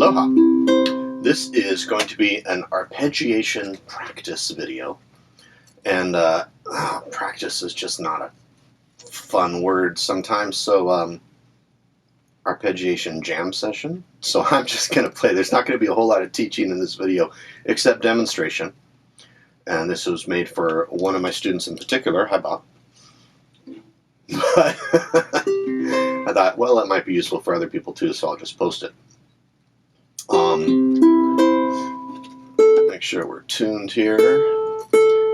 Aloha! This is going to be an arpeggiation practice video. And practice is just not a fun word sometimes, so arpeggiation jam session. So I'm just going to play. There's not going to be a whole lot of teaching in this video except demonstration. And this was made for one of my students in particular. Hi, Bob. But I thought, well, that might be useful for other people too, so I'll just post it. Make sure we're tuned here.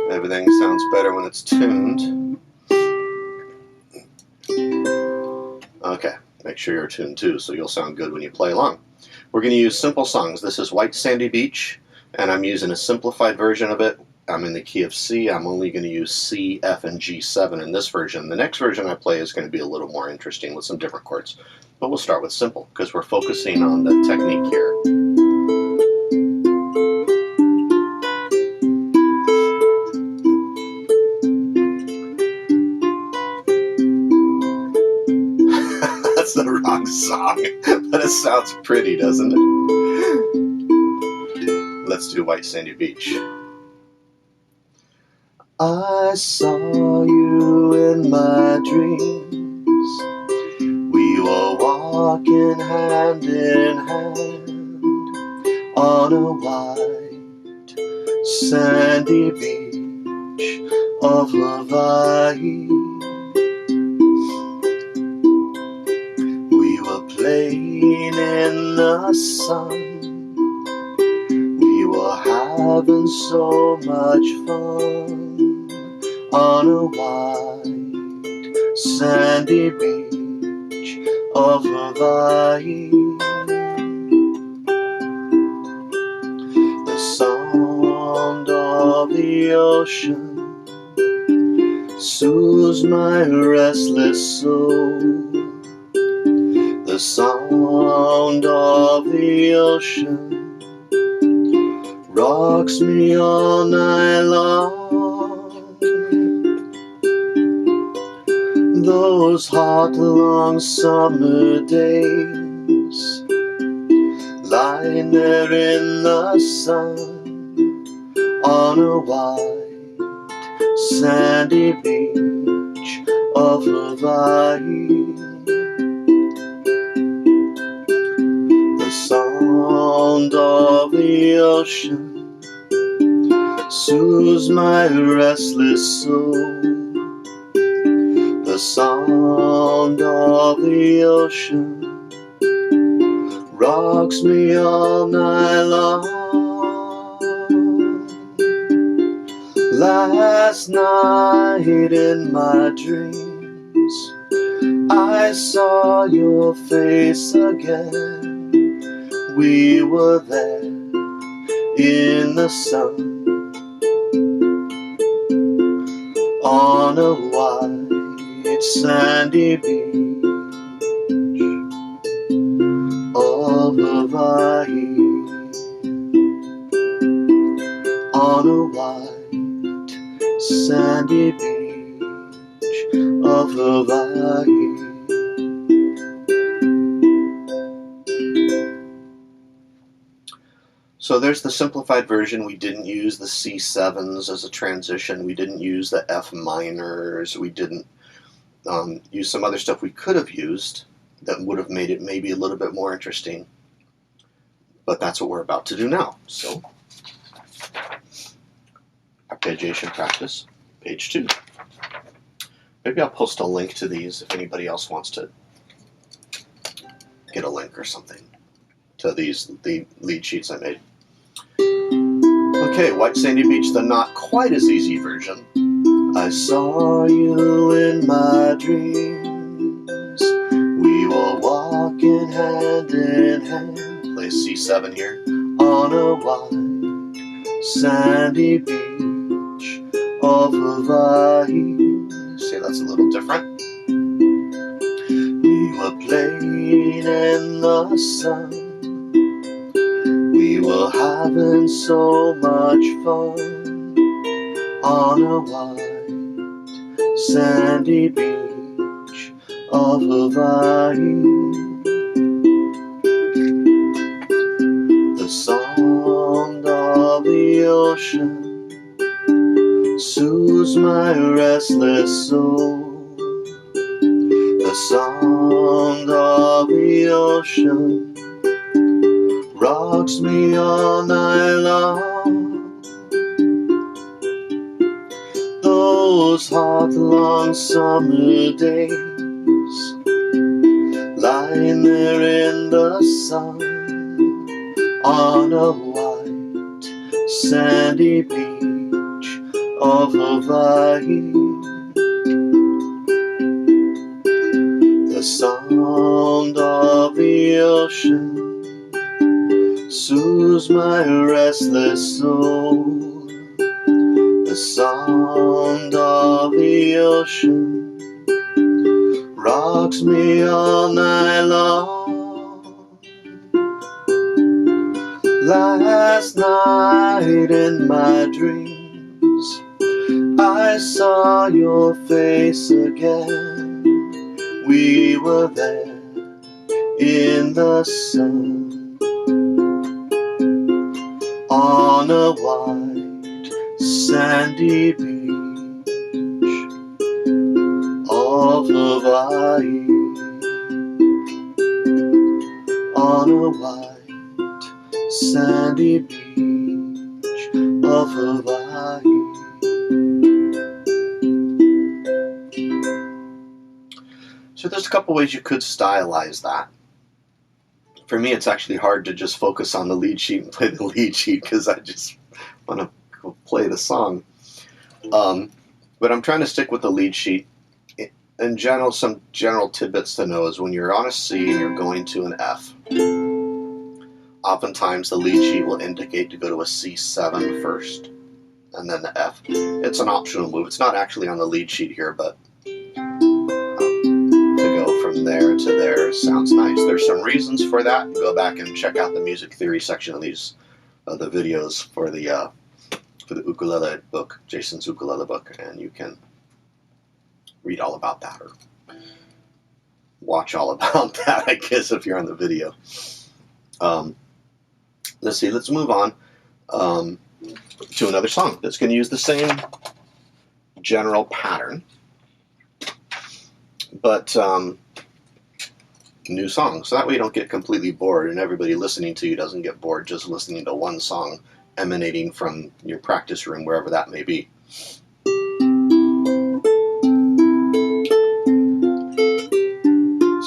Everything sounds better when it's tuned. Okay, make sure you're tuned too, so you'll sound good when you play along. We're going to use simple songs. This is White Sandy Beach, and I'm using a simplified version of it. I'm in the key of C. I'm only going to use C, F, and G7 in this version. The next version I play is going to be a little more interesting with some different chords. But we'll start with simple, because we're focusing on the technique here. That's the wrong song, but it sounds pretty, doesn't it? Let's do White Sandy Beach. I saw you in my dreams. We were walking hand in hand on a white sandy beach of Hawaii. We were playing in the sun. We were having so much fun on a white sandy beach of Hawaii. The sound of the ocean soothes my restless soul. The sound of the ocean rocks me all night long. Those hot long summer days, lying there in the sun on a white sandy beach of Hawaii. The sound of the ocean soothes my restless soul. The sound of the ocean rocks me all night long. Last night in my dreams, I saw your face again. We were there in the sun on a white sandy beach of Hawaii. On a white sandy beach of Hawaii. So there's the simplified version. We didn't use the C7s as a transition. We didn't use the F minors. We didn't use some other stuff we could have used that would have made it maybe a little bit more interesting. But that's what we're about to do now. So, arpeggiation practice, page 2. Maybe I'll post a link to these if anybody else wants to get a link or something to the lead sheets I made. Okay, White Sandy Beach, the not quite as easy version. I saw you in my dreams. We were walking hand in hand. Play C7 here. On a white sandy beach of Hawaii. See, that's a little different. We were playing in the sun. We were having so much fun on a white sandy beach of Hawaii. ocean soothes my restless soul. The sound of the ocean rocks me all night long. Those hot, long summer days, lying there in the sun on a white sandy beach of Hawaii. The sound of the ocean soothes my restless soul. The sound of the ocean rocks me all night long. Last night in my dreams I saw your face again. We were there in the sun on a white sandy beach of Hawaii. On a white sandy beach of Hawaii. So there's a couple ways you could stylize that. For me, it's actually hard to just focus on the lead sheet and play the lead sheet because I just want to go play the song. But I'm trying to stick with the lead sheet. In general, some general tidbits to know is when you're on a C and you're going to an F, oftentimes the lead sheet will indicate to go to a C7 first and then the F. It's an optional move. It's not actually on the lead sheet here, but from there to there sounds nice. There's some reasons for that. Go back and check out the music theory section of these the videos for the ukulele book, Jason's ukulele book, and you can read all about that or watch all about that, I guess, if you're on the video. Let's see. Let's move on to another song that's going to use the same general pattern, but new song, so that way you don't get completely bored and everybody listening to you doesn't get bored just listening to one song emanating from your practice room, wherever that may be.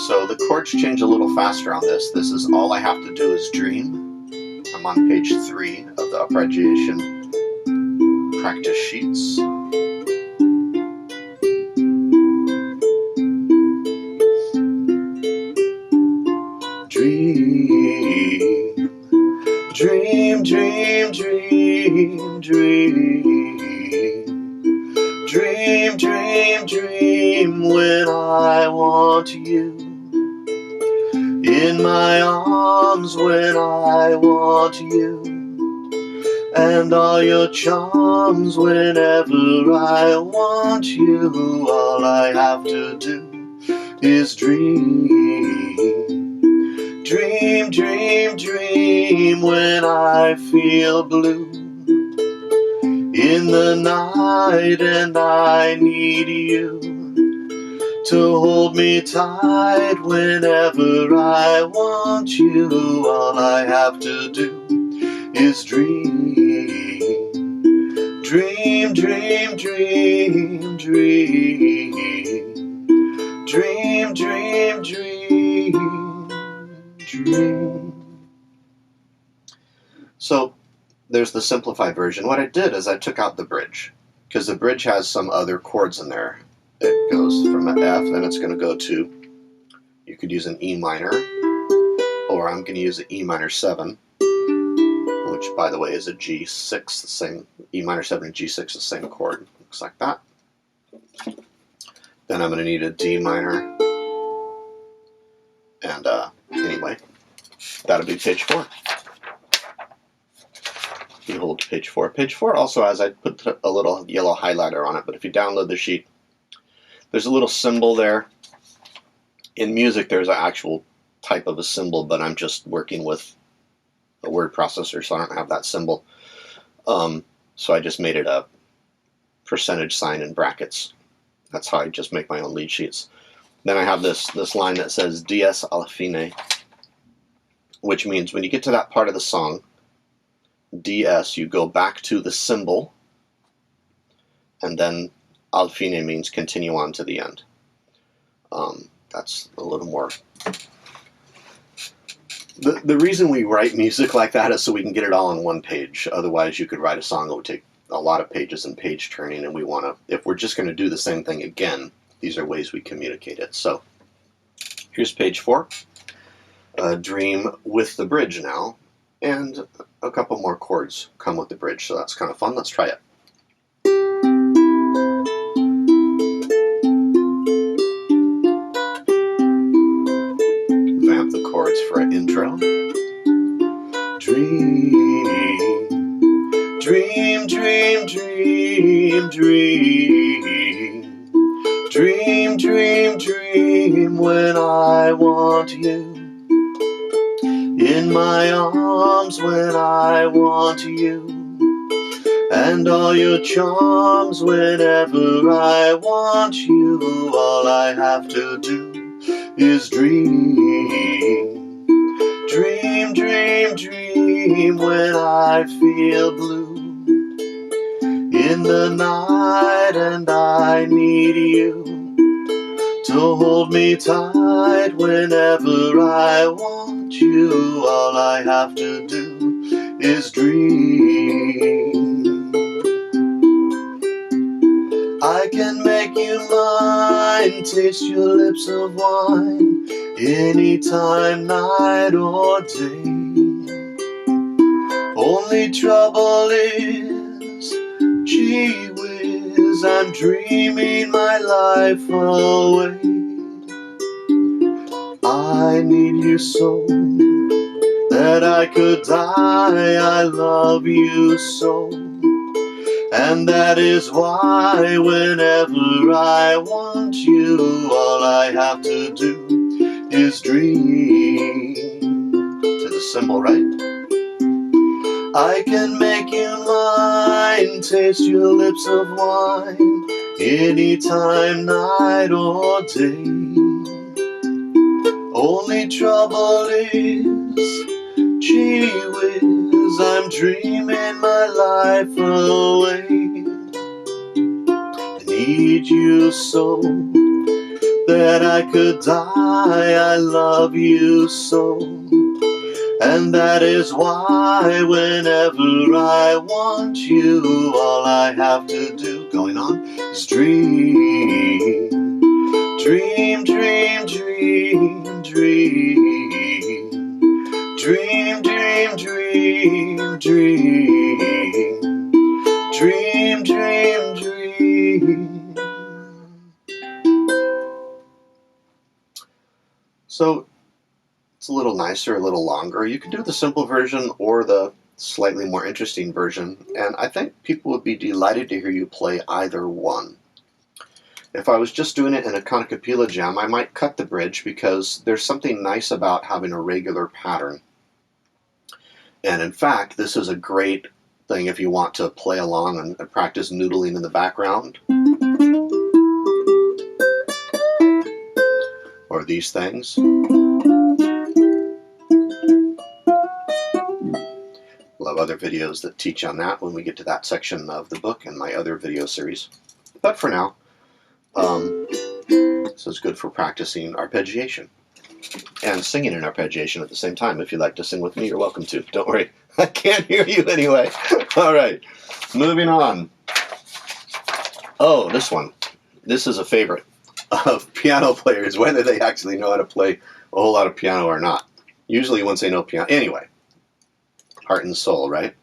So the chords change a little faster on this. This is All I Have to Do Is Dream. I'm on page 3 of the Arpeggiation practice sheets. Dream, dream, dream, dream, dream, dream, dream, dream when I want you in my arms, when I want you and all your charms whenever I want you. All I have to do is dream. Dream, dream, dream when I feel blue in the night and I need you to hold me tight whenever I want you. All I have to do is dream. Dream, dream, dream, dream, dream, dream, dream. So there's the simplified version. What I did is I took out the bridge because the bridge has some other chords in there. It goes from an F, then it's going to go to, you could use an E minor, or I'm going to use an E minor 7, which by the way is a G6, the same, E minor 7 and G6, the same chord. Looks like that. Then I'm going to need a D minor, and anyway, that'll be page 4. You hold page 4. Page 4 also has, I put a little yellow highlighter on it, but if you download the sheet, there's a little symbol there. In music, there's an actual type of a symbol, but I'm just working with a word processor, so I don't have that symbol. So I just made it a percentage sign in brackets. That's how I just make my own lead sheets. Then I have this line that says dies alla fine, which means when you get to that part of the song, DS, you go back to the symbol, and then al fine means continue on to the end. That's a little more. The reason we write music like that is so we can get it all on one page. Otherwise, you could write a song that would take a lot of pages and page turning, and we want to, if we're just going to do the same thing again, these are ways we communicate it. So here's page 4. Dream with the bridge now, and a couple more chords come with the bridge, so that's kind of fun. Let's try it. Vamp the chords for an intro. Dream, dream, dream, dream, dream. Dream, dream, dream when I want you. In my arms when I want you. And all your charms whenever I want you. All I have to do is dream. Dream, dream, dream when I feel blue in the night and I need you to hold me tight whenever I want you. All I have to do is dream. I can make you mine, taste your lips of wine, anytime, night or day. Only trouble is, gee whiz, I'm dreaming my life away. I need you so that I could die, I love you so. And that is why whenever I want you, all I have to do is dream. To the symbol, right? I can make you mine, taste your lips of wine, anytime, night or day. Only trouble is, gee whiz, I'm dreaming my life away. I need you so that I could die, I love you so. And that is why whenever I want you, all I have to do, going on, is dream. Dream, dream, dream, dream. Dream, dream, dream, dream. Dream, dream, dream. So it's a little nicer, a little longer. You can do the simple version or the slightly more interesting version, and I think people would be delighted to hear you play either one. If I was just doing it in a Conacapilla jam, I might cut the bridge because there's something nice about having a regular pattern. And in fact, this is a great thing if you want to play along and practice noodling in the background. Or these things. We'll have other videos that teach on that when we get to that section of the book and my other video series. But for now, this is good for practicing arpeggiation and singing in arpeggiation at the same time. If you'd like to sing with me, you're welcome to. Don't worry, I can't hear you anyway. All right, moving on. Oh, this one. This is a favorite of piano players, whether they actually know how to play a whole lot of piano or not. Usually once they know piano. Anyway, heart and soul, right?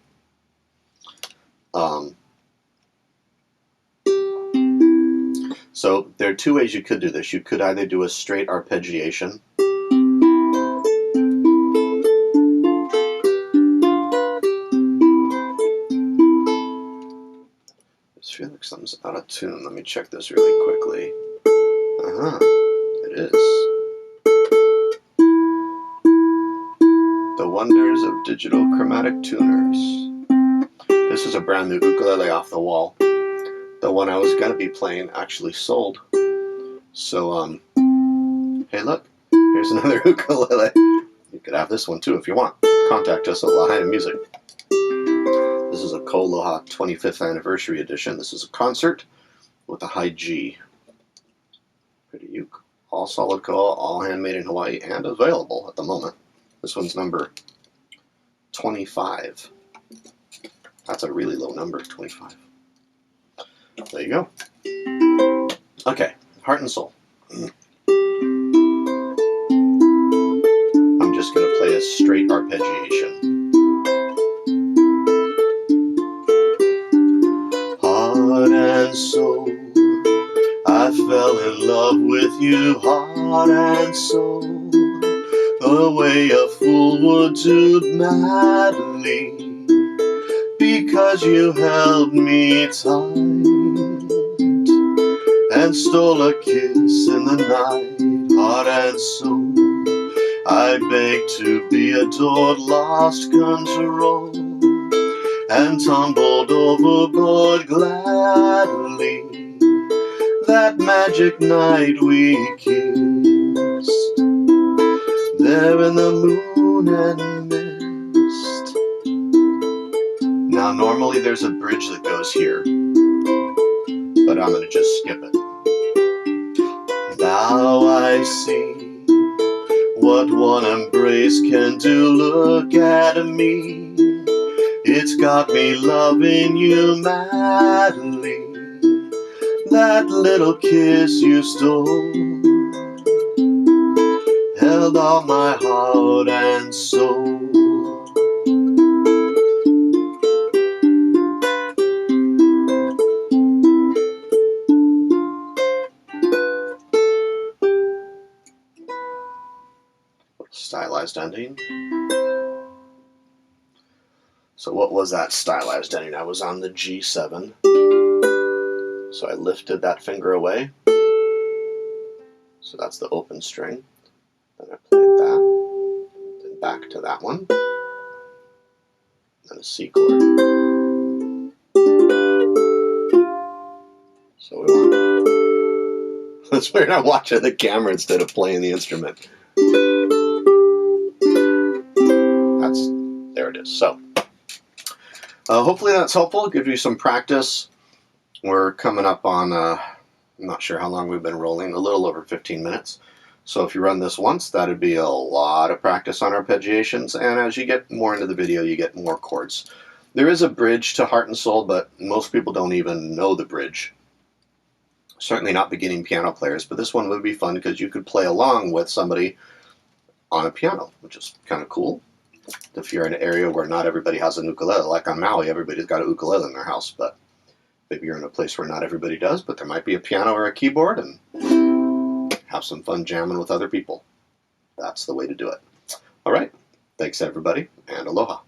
So there are two ways you could do this. You could either do a straight arpeggiation. I just feel like something's out of tune. Let me check this really quickly. It is. The wonders of digital chromatic tuners. this is a brand new ukulele off the wall. The one I was going to be playing actually sold. So, hey look, here's another ukulele. You could have this one too if you want. Contact us at Lahaina Music. This is a Ko-Aloha 25th Anniversary Edition. This is a concert with a high G. Pretty uke. All solid koa, all handmade in Hawaii, and available at the moment. This one's number 25. That's a really low number, 25. There you go. Okay, Heart and Soul. I'm just going to play a straight arpeggiation. Heart and soul, I fell in love with you, heart and soul, the way a fool would do madly, because you held me tight and stole a kiss in the night. Heart and soul, I begged to be adored, lost control, and tumbled overboard gladly. That magic night we kissed, there in the moon and mist. Now normally there's a bridge that goes here, but I'm gonna just skip it. Now I see what one embrace can do. Look at me, it's got me loving you madly. That little kiss you stole held all my heart and soul. Stylized ending. So what was that stylized ending? I was on the G7. So I lifted that finger away. So that's the open string. Then I played that. Then back to that one. Then a C chord. So we want. That's weird. I'm watching the camera instead of playing the instrument. There it is. So hopefully that's helpful. Give you some practice. We're coming up on, I'm not sure how long we've been rolling, a little over 15 minutes. So if you run this once, that'd be a lot of practice on arpeggiations, and as you get more into the video, you get more chords. There is a bridge to Heart and Soul, but most people don't even know the bridge. Certainly not beginning piano players, but this one would be fun because you could play along with somebody on a piano, which is kind of cool. If you're in an area where not everybody has an ukulele, like on Maui, everybody's got a ukulele in their house, but maybe you're in a place where not everybody does, but there might be a piano or a keyboard, and have some fun jamming with other people. That's the way to do it. All right. Thanks, everybody, and aloha.